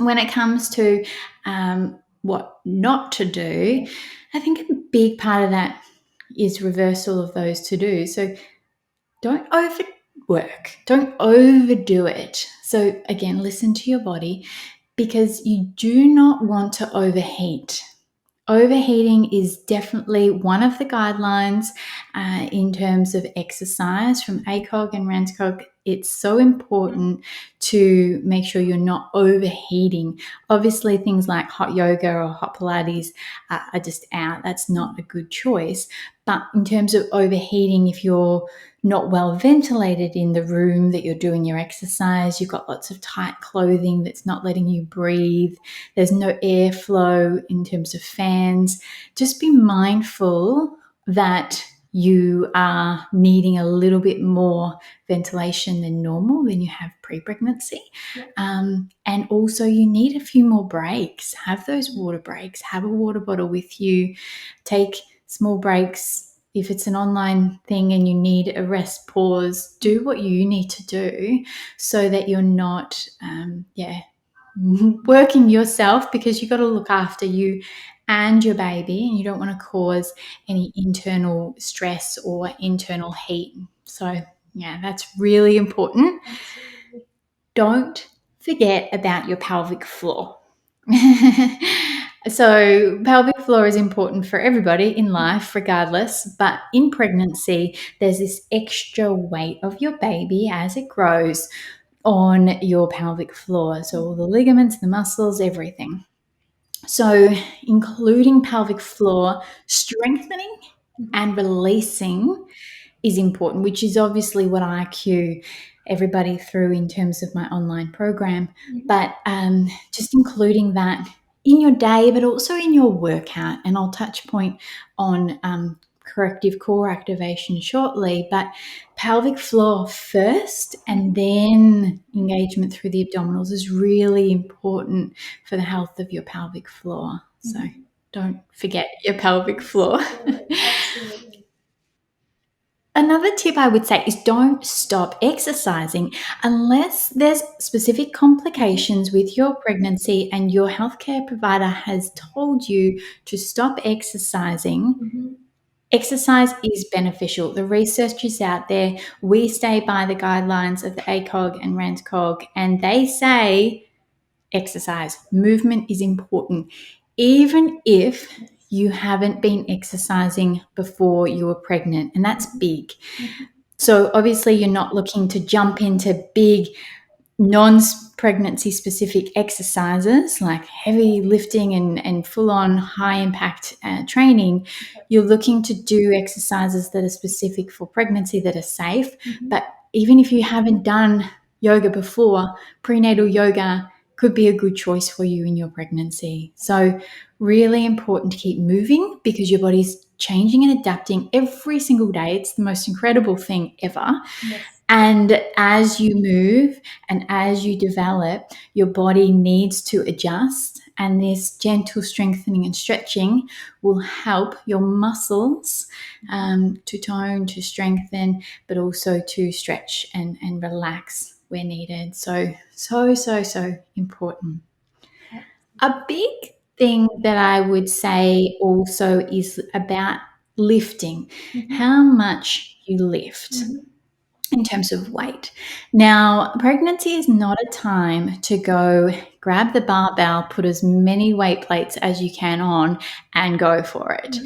when it comes to what not to do, I think a big part of that is reversal of those to-do. So don't overwork, don't overdo it. So again, listen to your body, because you do not want to overheat. Overheating is definitely one of the guidelines in terms of exercise from ACOG and RANSCOG. It's so important to make sure you're not overheating. Obviously, things like hot yoga or hot Pilates are just out. That's not a good choice. But in terms of overheating, if you're not well ventilated in the room that you're doing your exercise, you've got lots of tight clothing that's not letting you breathe, there's no airflow in terms of fans, just be mindful that you are needing a little bit more ventilation than normal, than you have pre-pregnancy. And also you need a few more breaks. Have those water breaks. Have a water bottle with you. Take small breaks. If it's an online thing and you need a rest pause, do what you need to do so that you're not working yourself, because you've got to look after you and your baby, and you don't want to cause any internal stress or internal heat. So yeah, that's really important. Absolutely. Don't forget about your pelvic floor. So pelvic floor is important for everybody in life regardless, but in pregnancy there's this extra weight of your baby as it grows on your pelvic floor. So all the ligaments, the muscles, everything. So including pelvic floor strengthening and releasing is important, which is obviously what I cue everybody through in terms of my online program. But just including that in your day, but also in your workout. And I'll touch point on corrective core activation shortly, but pelvic floor first and then engagement through the abdominals is really important for the health of your pelvic floor. So don't forget your pelvic floor. Absolutely. Another tip I would say is don't stop exercising unless there's specific complications with your pregnancy and your healthcare provider has told you to stop exercising. Exercise is beneficial. The research is out there. We stay by the guidelines of the ACOG and RANSCOG, and they say exercise, movement is important, even if you haven't been exercising before you were pregnant, and that's big. So obviously you're not looking to jump into big non-pregnancy specific exercises like heavy lifting and full-on high-impact training. You're looking to do exercises that are specific for pregnancy, that are safe. But even if you haven't done yoga before, prenatal yoga could be a good choice for you in your pregnancy. So really important to keep moving, because your body's changing and adapting every single day. It's the most incredible thing ever. Yes. And as you move and as you develop, your body needs to adjust, and this gentle strengthening and stretching will help your muscles to tone, to strengthen, but also to stretch and relax where needed. So important. A big thing that I would say also is about lifting, how much you lift in terms of weight. Now, pregnancy is not a time to go grab the barbell, put as many weight plates as you can on and go for it.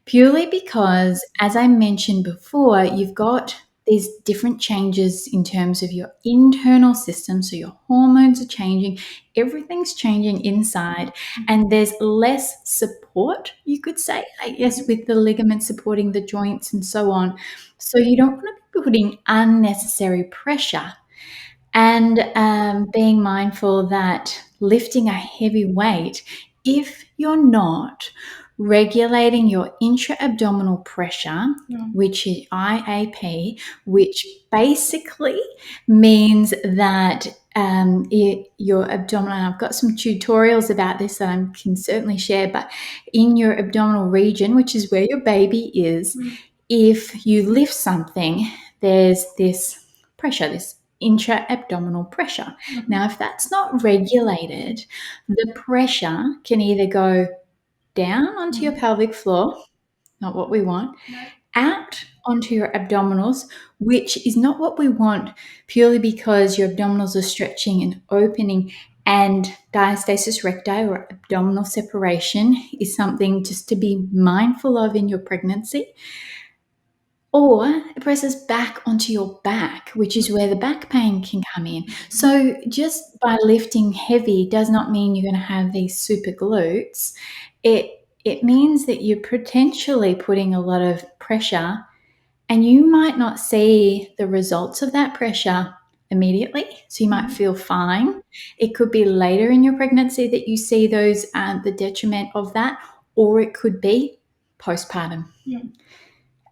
Purely because, as I mentioned before, you've got these different changes in terms of your internal system. So your hormones are changing, everything's changing inside, and there's less support, you could say, I guess, with the ligaments supporting the joints and so on. So you don't want to be putting unnecessary pressure, and being mindful that lifting a heavy weight, if you're not regulating your intra-abdominal pressure, which is IAP, which basically means that your abdominal, and I've got some tutorials about this that I can certainly share, but in your abdominal region, which is where your baby is, if you lift something, there's this pressure, this intra-abdominal pressure. Now, if that's not regulated, the pressure can either go down onto your pelvic floor, not what we want, out onto your abdominals, which is not what we want, purely because your abdominals are stretching and opening, and diastasis recti, or abdominal separation, is something just to be mindful of in your pregnancy. Or it presses back onto your back, which is where the back pain can come in. So just by lifting heavy does not mean you're going to have these super glutes. It means that you're potentially putting a lot of pressure, and you might not see the results of that pressure immediately. So you might feel fine. It could be later in your pregnancy that you see those the detriment of that, or it could be postpartum.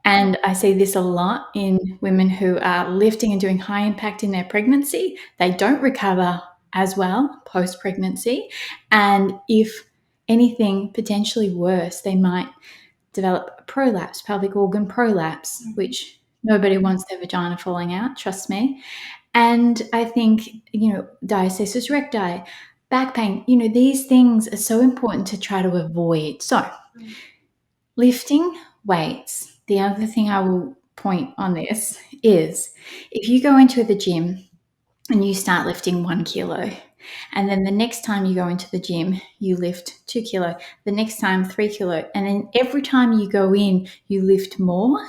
And I see this a lot in women who are lifting and doing high impact in their pregnancy. They don't recover as well post-pregnancy. And if anything, potentially worse, they might develop a prolapse, pelvic organ prolapse, which nobody wants their vagina falling out, trust me. And I think, diastasis recti, back pain, these things are so important to try to avoid. So lifting weights. The other thing I will point on this is, if you go into the gym and you start lifting 1 kilo, and then the next time you go into the gym, you lift 2 kilo, the next time 3 kilo, and then every time you go in, you lift more.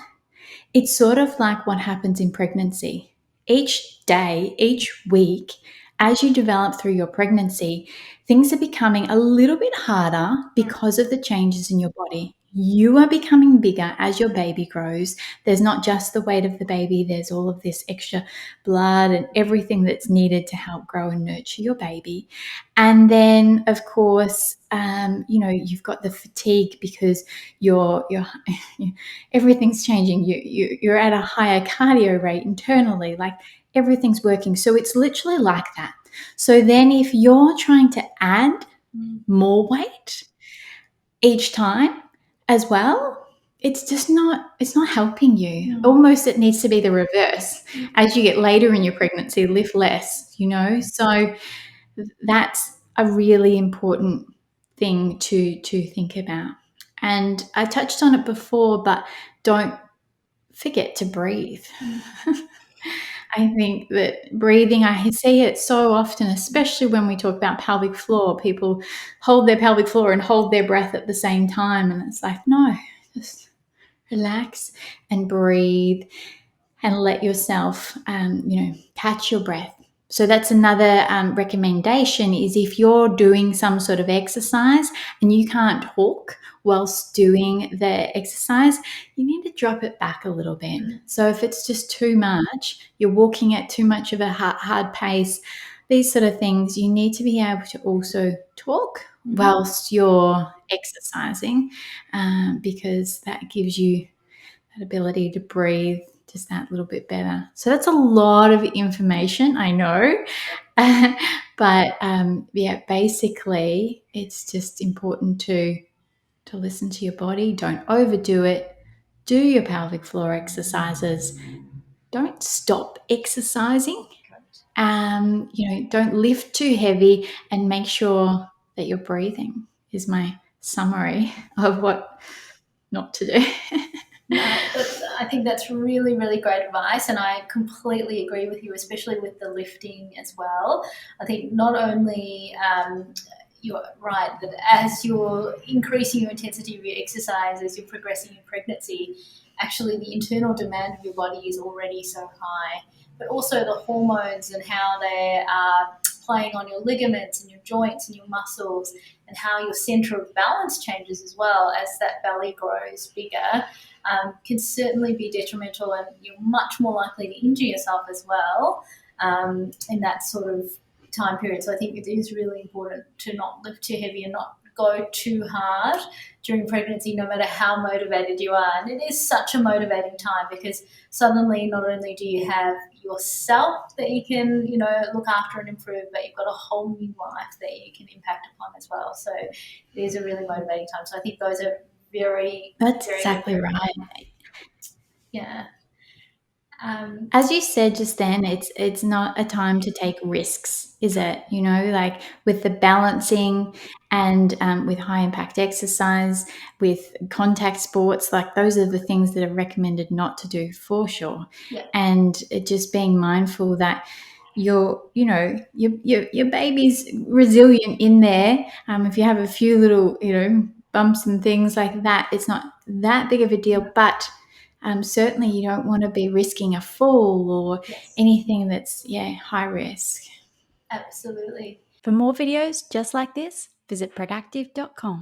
It's sort of like what happens in pregnancy. Each day, each week, as you develop through your pregnancy, things are becoming a little bit harder because of the changes in your body. You are becoming bigger as your baby grows. There's not just the weight of the baby, there's all of this extra blood and everything that's needed to help grow and nurture your baby. And then, of course, you've got the fatigue because you're everything's changing. You're at a higher cardio rate internally, like everything's working. So it's literally like that. So then if you're trying to add more weight each time as well, it's not helping you. Almost it needs to be the reverse. As you get later in your pregnancy, lift less, So that's a really important thing to think about. And I touched on it before, but don't forget to breathe. I think that breathing, I see it so often, especially when we talk about pelvic floor. People hold their pelvic floor and hold their breath at the same time. And it's like, no, just relax and breathe and let yourself, catch your breath. So that's another recommendation, is if you're doing some sort of exercise and you can't talk whilst doing the exercise, you need to drop it back a little bit. So if it's just too much, you're walking at too much of a hard pace, these sort of things, you need to be able to also talk whilst you're exercising, because that gives you that ability to breathe just that little bit better. So that's a lot of information, I know. But basically it's just important to listen to your body. Don't overdo it. Do your pelvic floor exercises. Don't stop exercising. Don't lift too heavy, and make sure that you're breathing, is my summary of what not to do. I think that's really, really great advice, and I completely agree with you, especially with the lifting as well. I think not only you're right that as you're increasing your intensity of your exercise, as you're progressing in pregnancy, actually the internal demand of your body is already so high, but also the hormones and how they are playing on your ligaments and your joints and your muscles, and how your center of balance changes as well as that belly grows bigger, can certainly be detrimental, and you're much more likely to injure yourself as well in that sort of time period. So I think it is really important to not lift too heavy and not go too hard during pregnancy, no matter how motivated you are. And it is such a motivating time, because suddenly not only do you have yourself that you can, look after and improve, but you've got a whole new life that you can impact upon as well. So it is a really motivating time. So I think those are That's very exactly right. Yeah. As you said just then, it's not a time to take risks, is it? You know, like with the balancing and with high impact exercise, with contact sports, like those are the things that are recommended not to do for sure. Yeah. And just being mindful that your baby's resilient in there. If you have a few little bumps and things like that, it's not that big of a deal, but certainly you don't want to be risking a fall or Yes. anything that's high risk. Absolutely. For more videos just like this, visit productive.com.